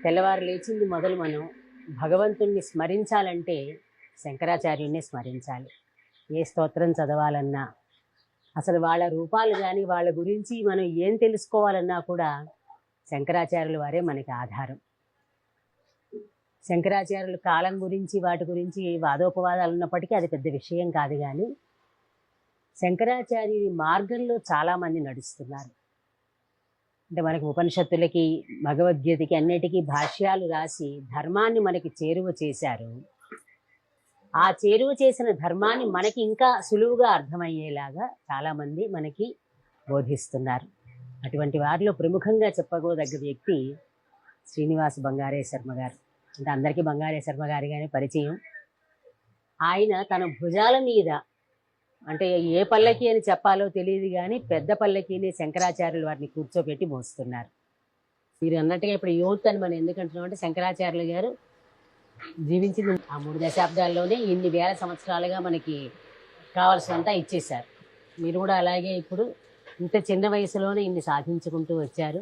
తెల్లవారు లేచింది మొదలు మనం భగవంతుణ్ణి స్మరించాలంటే శంకరాచార్యుణ్ణి స్మరించాలి. ఏ స్తోత్రం చదవాలన్నా, అసలు వాళ్ళ రూపాలు కానీ వాళ్ళ గురించి మనం ఏం తెలుసుకోవాలన్నా కూడా శంకరాచార్యుల వారే మనకి ఆధారం. శంకరాచార్యుల కాలం గురించి వాటి గురించి వాదోపవాదాలు ఉన్నప్పటికీ అది పెద్ద విషయం కాదు. కానీ శంకరాచార్యుని మార్గంలో చాలామంది నడుస్తున్నారు. అంటే మనకి ఉపనిషత్తులకి, భగవద్గీతకి అన్నిటికీ భాష్యాలు రాసి ధర్మాన్ని మనకి చేరువ చేశారు. ఆ చేరువ చేసిన ధర్మాన్ని మనకి ఇంకా సులువుగా అర్థమయ్యేలాగా చాలామంది మనకి బోధిస్తున్నారు. అటువంటి వారిలో ప్రముఖంగా చెప్పుకోదగ్గ వ్యక్తి శ్రీనివాస బంగారే శర్మ గారు. అంటే అందరికీ బంగారే శర్మ గారిగానే పరిచయం. ఆయన తన భుజాల మీద, అంటే ఏ పల్లకి అని చెప్పాలో తెలియదు కానీ పెద్ద పల్లకిని శంకరాచార్యులు వారిని కూర్చోబెట్టి మోస్తున్నారు. మీరు అన్నట్టుగా ఇప్పుడు యూత్ అని మనం ఎందుకంటున్నాం అంటే శంకరాచార్యులు గారు జీవించింది ఆ 3 దశాబ్దాల్లోనే ఇన్ని వేల సంవత్సరాలుగా మనకి కావాల్సినంతా ఇచ్చేశారు. మీరు కూడా అలాగే ఇప్పుడు ఇంత చిన్న వయసులోనే ఇన్ని సాధించుకుంటూ వచ్చారు.